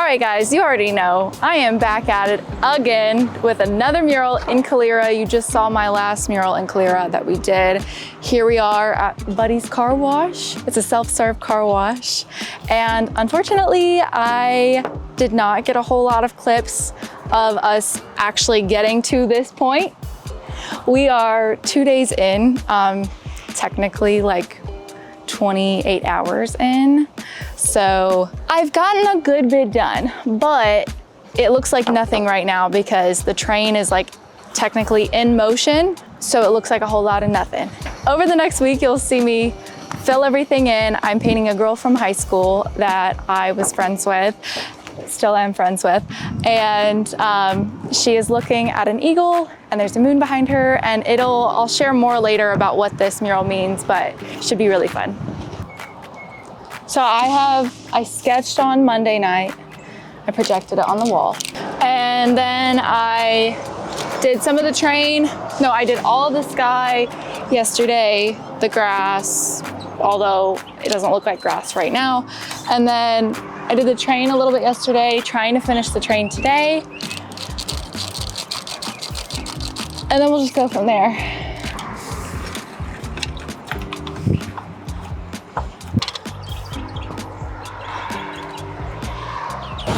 right guys, you already know I am back at it again with another mural in Calera. You just saw my last mural in Calera that we did. Here we are at Buddy's Car Wash. It's a self-serve car wash. And unfortunately, I did not get a whole lot of clips of us actually getting to this point. We are 2 days in, technically like 28 hours in. So I've gotten a good bit done, but it looks like nothing right now because the train is like technically in motion. So it looks like a whole lot of nothing. Over the next week, you'll see me fill everything in. I'm painting a girl from high school that I was friends with, still am friends with. And she is looking at an eagle and there's a moon behind her, and I'll share more later about what this mural means, but it should be really fun. So I sketched on Monday night. I projected it on the wall. And then I did some of the train. No, I did all of the sky yesterday, the grass, although it doesn't look like grass right now. And then I did the train a little bit yesterday, trying to finish the train today. And then we'll just go from there.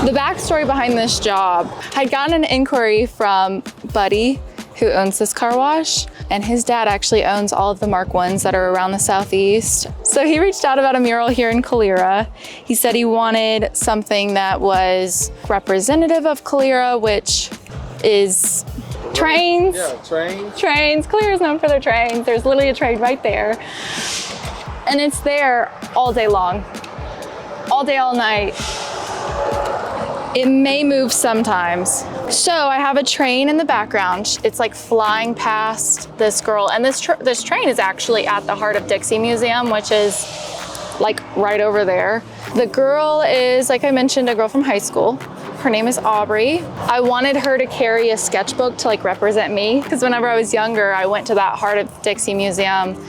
The backstory behind this job, I'd gotten an inquiry from Buddy, who owns this car wash, and his dad actually owns all of the Mark Ones that are around the Southeast. So he reached out about a mural here in Calera. He said he wanted something that was representative of Calera, which is trains. Yeah, trains. Trains. Calera is known for their trains. There's literally a train right there. And it's there all day long, all day, all night. It may move sometimes. So I have a train in the background. It's like flying past this girl. And this train is actually at the Heart of Dixie Museum, which is like right over there. The girl is, like I mentioned, a girl from high school. Her name is Aubrey. I wanted her to carry a sketchbook to like represent me, because whenever I was younger, I went to that Heart of Dixie Museum,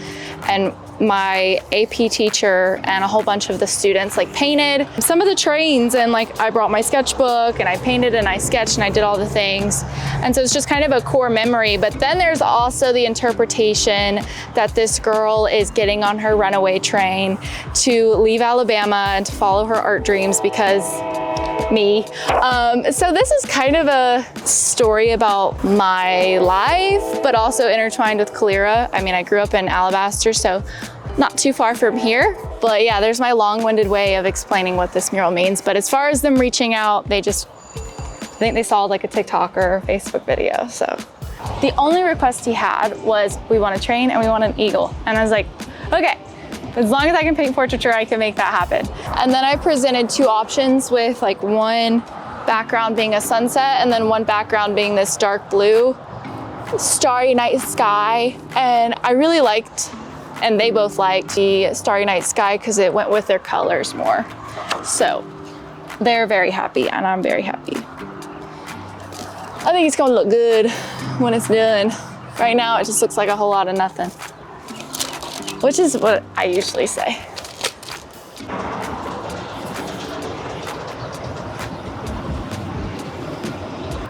and my AP teacher and a whole bunch of the students like painted some of the trains, and like I brought my sketchbook and I painted and I sketched and I did all the things. And so it's just kind of a core memory. But then there's also the interpretation that this girl is getting on her runaway train to leave Alabama and to follow her art dreams because me. So this is kind of a story about my life, but also intertwined with Calera. I mean, I grew up in Alabaster, so not too far from here. But yeah, there's my long-winded way of explaining what this mural means. But as far as them reaching out, I think they saw like a TikTok or Facebook video. So the only request he had was, we want a train and we want an eagle. And I was like, okay. As long as I can paint portraiture, I can make that happen. And then I presented two options with like one background being a sunset and then one background being this dark blue starry night sky. And I really liked, and they both liked, the starry night sky because it went with their colors more. So they're very happy and I'm very happy. I think it's gonna look good when it's done. Right now, it just looks like a whole lot of nothing, which is what I usually say.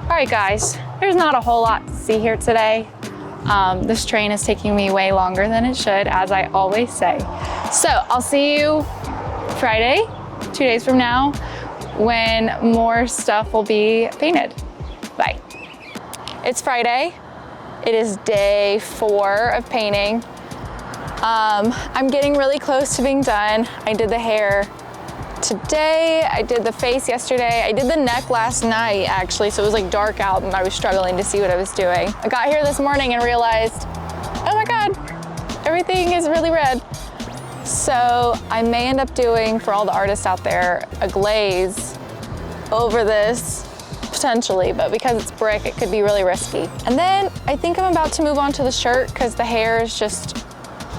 All right, guys, there's not a whole lot to see here today. This train is taking me way longer than it should, as I always say. So I'll see you Friday, 2 days from now, when more stuff will be painted. Bye. It's Friday. It is day 4 of painting. I'm getting really close to being done. I did the hair today, I did the face yesterday, I did the neck last night actually, so it was like dark out and I was struggling to see what I was doing. I got here this morning and realized, oh my God, everything is really red. So I may end up doing, for all the artists out there, a glaze over this, potentially, but because it's brick, it could be really risky. And then I think I'm about to move on to the shirt because the hair is just,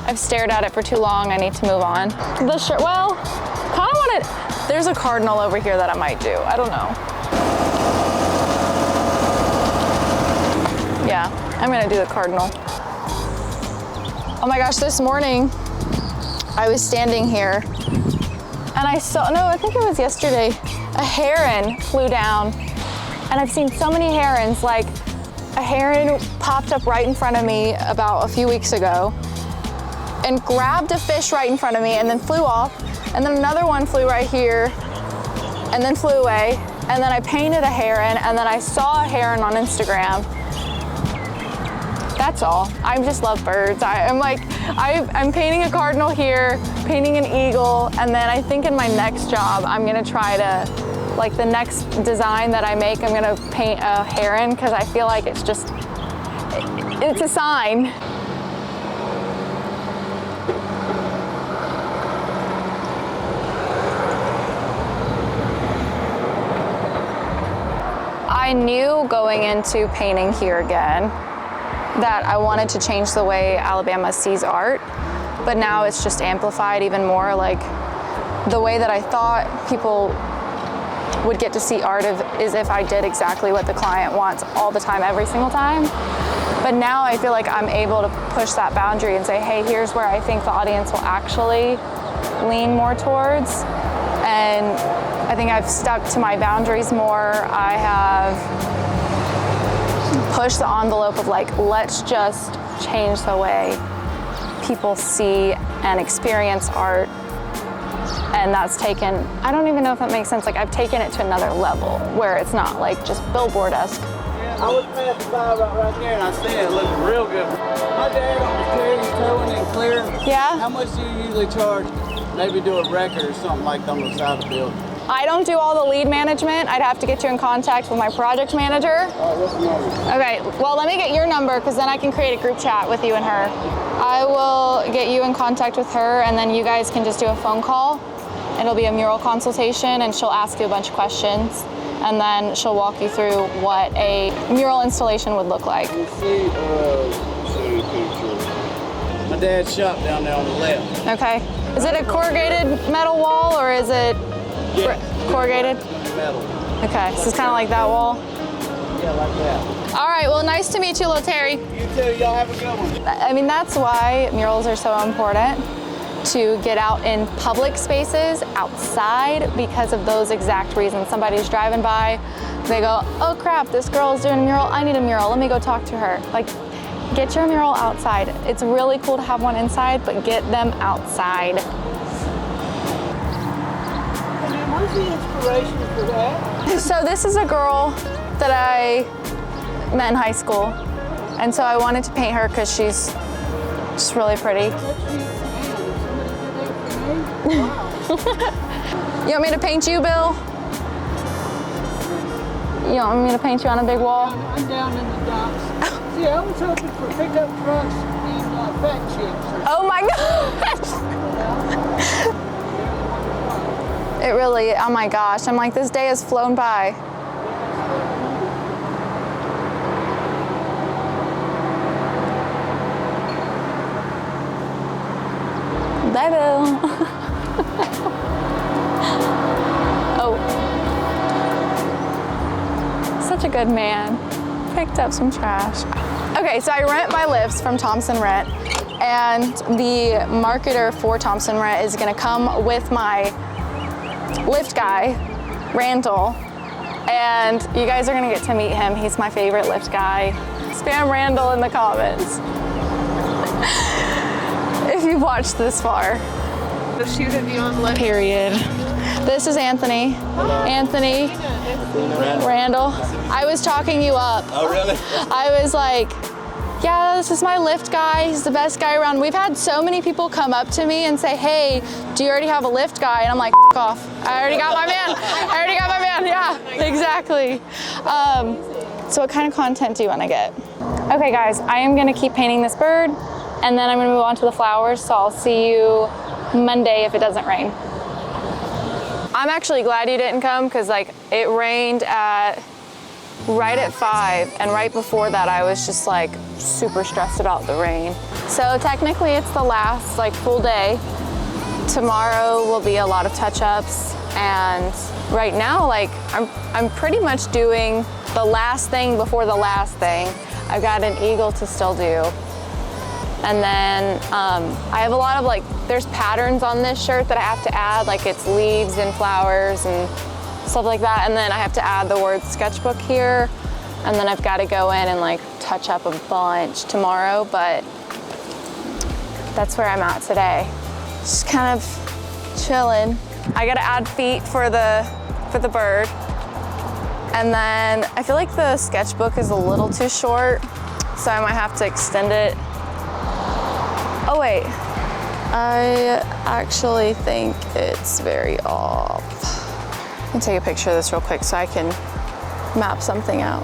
I've stared at it for too long. I need to move on. The shirt, well, kind of want it. There's a cardinal over here that I might do. I don't know. Yeah, I'm gonna do the cardinal. Oh my gosh, this morning I was standing here and I saw, no, I think it was yesterday. a heron flew down. And I've seen so many herons, like a heron popped up right in front of me about a few weeks ago and grabbed a fish right in front of me and then flew off. And then another one flew right here and then flew away. And then I painted a heron and then I saw a heron on Instagram. That's all. I just love birds. I'm painting a cardinal here, painting an eagle, and then I think in my next job, I'm gonna try to, like the next design that I make, I'm gonna paint a heron because I feel like it's just, it's a sign. I knew going into painting here again that I wanted to change the way Alabama sees art, but now it's just amplified even more. Like the way that I thought people would get to see art is if I did exactly what the client wants all the time, every single time. But now I feel like I'm able to push that boundary and say, hey, here's where I think the audience will actually lean more towards. And I think I've stuck to my boundaries more. I have pushed the envelope of like, let's just change the way people see and experience art. And that's taken, I don't even know if that makes sense. Like I've taken it to another level where it's not like just billboard-esque. I was passing by right there and I see it looks real good. My dad on clearing, towing and clearing. Yeah? How much do you usually charge? Maybe do a record or something like that on the side of the building. I don't do all the lead management. I'd have to get you in contact with my project manager. What's the number? Okay, well let me get your number because then I can create a group chat with you and her. I will get you in contact with her and then you guys can just do a phone call. It'll be a mural consultation and she'll ask you a bunch of questions and then she'll walk you through what a mural installation would look like. You see the picture. My dad's shop down there on the left. Okay. Is it a corrugated metal wall or is it corrugated? Metal. Okay, so it's kind of like that wall. Yeah, like that. All right, well, nice to meet you, little Terry. You too, y'all have a good one. I mean, that's why murals are so important, to get out in public spaces outside because of those exact reasons. Somebody's driving by, they go, oh crap, this girl is doing a mural, I need a mural, let me go talk to her. Like, get your mural outside. It's really cool to have one inside, but get them outside. And where's the inspiration for that? So this is a girl that I met in high school, and so I wanted to paint her because she's just really pretty. You want me to paint you, Bill? You want me to paint you on a big wall? I'm down in the docks. See, I was hoping for pickup trucks and fat chicks. Oh my gosh! It really, oh my gosh. I'm like, this day has flown by. Bye, Bill. Oh. Such a good man. Picked up some trash. Okay, so I rent my lifts from Thompson Rent, and the marketer for Thompson Rent is gonna come with my lift guy, Randall, and you guys are gonna get to meet him. He's my favorite lift guy. Spam Randall in the comments if you've watched this far. Shooting you on lift. Period. This is Anthony. Hello. Anthony. Randall. I was talking you up. Oh, really? I was like, yeah, this is my lift guy. He's the best guy around. We've had so many people come up to me and say, hey, do you already have a lift guy? And I'm like, F off. I already got my man. I already got my man. Yeah, exactly. So what kind of content do you want to get? Okay, guys, I am going to keep painting this bird, and then I'm going to move on to the flowers. So I'll see you Monday if it doesn't rain. I'm actually glad you didn't come because like it rained right at 5, and right before that I was just like super stressed about the rain. So technically it's the last like full day. Tomorrow will be a lot of touch-ups, and right now like I'm pretty much doing the last thing before the last thing. I've got an eagle to still do. And then I have a lot of like, there's patterns on this shirt that I have to add, like it's leaves and flowers and stuff like that. And then I have to add the word sketchbook here. And then I've got to go in and like touch up a bunch tomorrow, but that's where I'm at today. Just kind of chilling. I got to add feet for the bird. And then I feel like the sketchbook is a little too short, so I might have to extend it. Oh wait, I actually think it's very off. Let me take a picture of this real quick so I can map something out.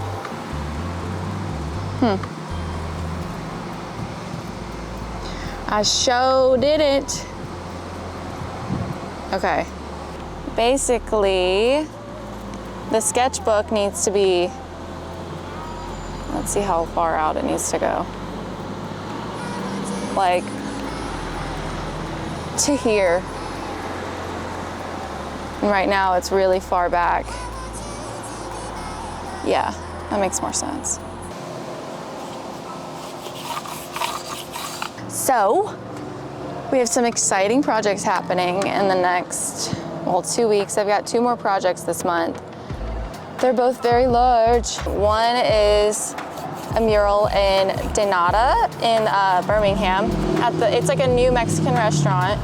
I sure didn't. Okay. Basically, the sketchbook needs to be, let's see how far out it needs to go. Like, to here. And right now it's really far back. Yeah, that makes more sense. So, we have some exciting projects happening in the next, 2 weeks. I've got 2 more projects this month. They're both very large. One is a mural in Denata in Birmingham. It's like a new Mexican restaurant,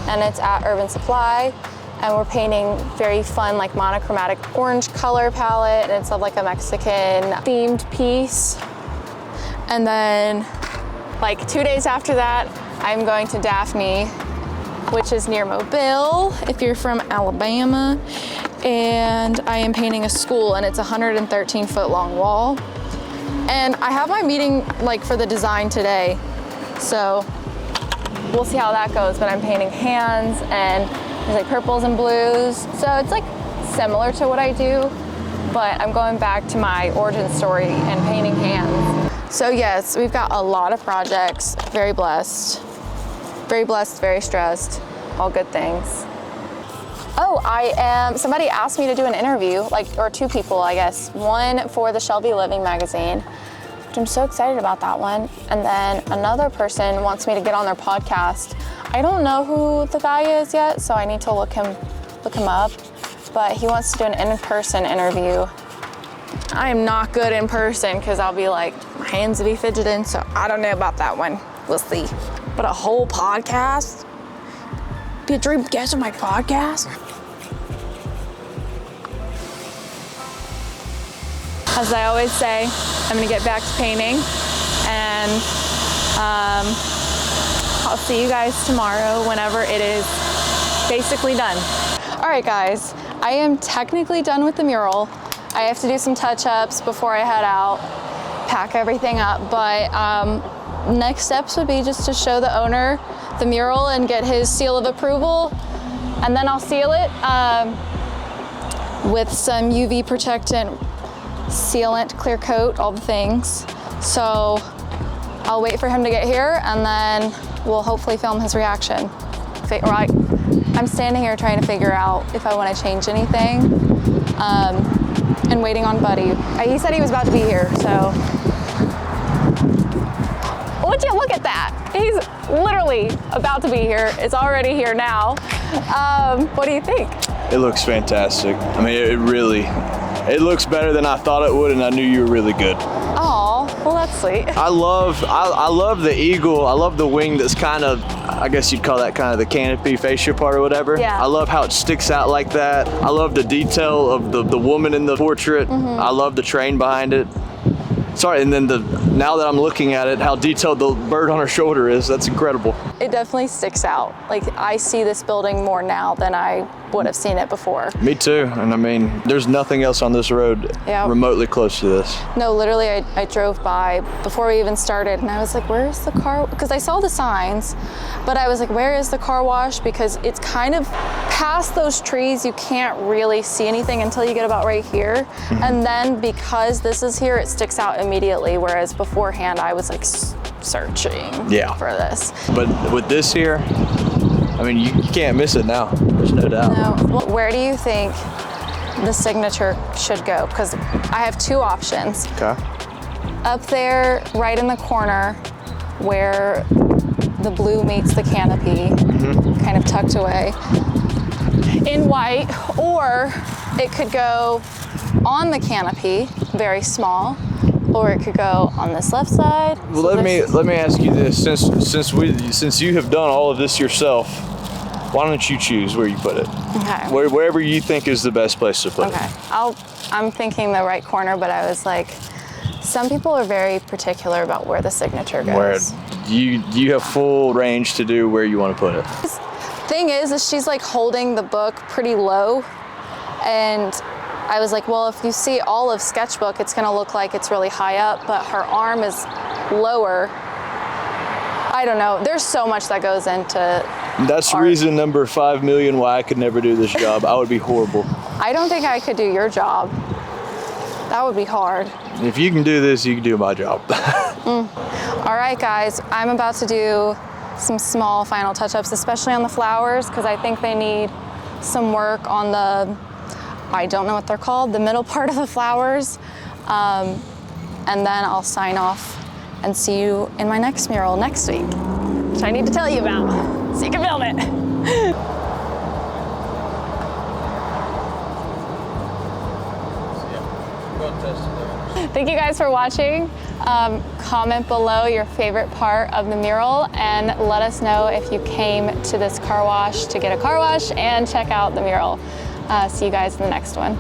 and it's at Urban Supply. And we're painting very fun, like monochromatic orange color palette, and it's of like a Mexican themed piece. And then, like 2 days after that, I'm going to Daphne, which is near Mobile, if you're from Alabama. And I am painting a school, and it's a 113-foot long wall. And I have my meeting like for the design today, so we'll see how that goes. But I'm painting hands, and there's like purples and blues. So it's like similar to what I do, but I'm going back to my origin story and painting hands. So yes, we've got a lot of projects. Very blessed, very stressed, all good things. Oh, somebody asked me to do an interview, or 2 people, I guess. One for the Shelby Living magazine, which I'm so excited about that one. And then another person wants me to get on their podcast. I don't know who the guy is yet, so I need to look him up. But he wants to do an in-person interview. I am not good in person because I'll be like, my hands will be fidgeting, so I don't know about that one. We'll see. But a whole podcast? Be a dream guest on my podcast? As I always say, I'm gonna get back to painting, and I'll see you guys tomorrow whenever it is basically done. All right, guys, I am technically done with the mural. I have to do some touch-ups before I head out, pack everything up, but next steps would be just to show the owner the mural and get his seal of approval, and then I'll seal it with some UV protectant, sealant, clear coat, all the things. So I'll wait for him to get here, and then we'll hopefully film his reaction. Right, I'm standing here trying to figure out if I want to change anything, and waiting on Buddy. He said he was about to be here, so. Would you look at that? He's literally about to be here. It's already here now. What do you think? It looks fantastic. I mean, it looks better than I thought it would, and I knew you were really good. Oh, well, that's sweet. I love the eagle. I love the wing that's kind of, I guess you'd call that kind of the canopy fascia part or whatever. Yeah. I love how it sticks out like that. I love the detail of the woman in the portrait. Mm-hmm. I love the train behind it. Sorry, and then now that I'm looking at it, how detailed the bird on her shoulder is, that's incredible. It definitely sticks out. Like, I see this building more now than I would have seen it before. Me too, and I mean, there's nothing else on this road remotely close to this. No, literally, I drove by before we even started, and I was like, where's the car? Because I saw the signs, but I was like, where is the car wash? Because it's kind of past those trees, you can't really see anything until you get about right here. Mm-hmm. And then because this is here, it sticks out immediately, whereas beforehand, I was like searching for this. But with this here, I mean, you can't miss it now. There's no doubt. No. Well, where do you think the signature should go? Because I have 2 options. Okay. Up there, right in the corner, where the blue meets the canopy, kind of tucked away, in white, or it could go on the canopy, very small, or it could go on this left side. Well, So let me ask you this: since you have done all of this yourself, why don't you choose where you put it? Okay. Wherever you think is the best place to put Okay. it. I'm thinking the right corner, but I was like, some people are very particular about where the signature goes. Where you have full range to do where you want to put it. Thing is she's like holding the book pretty low, and I was like, well, if you see all of Sketchbook, it's gonna look like it's really high up, but her arm is lower. I don't know. There's so much that goes into That's art. reason number 5 million why I could never do this job. I would be horrible. I don't think I could do your job. That would be hard. If you can do this, you can do my job. All right, guys, I'm about to do some small final touch-ups, especially on the flowers, because I think they need some work on the, I don't know what they're called, the middle part of the flowers. And then I'll sign off and see you in my next mural next week, which I need to tell you about, so you can film it. Thank you guys for watching. Comment below your favorite part of the mural and let us know if you came to this car wash to get a car wash and check out the mural. See you guys in the next one.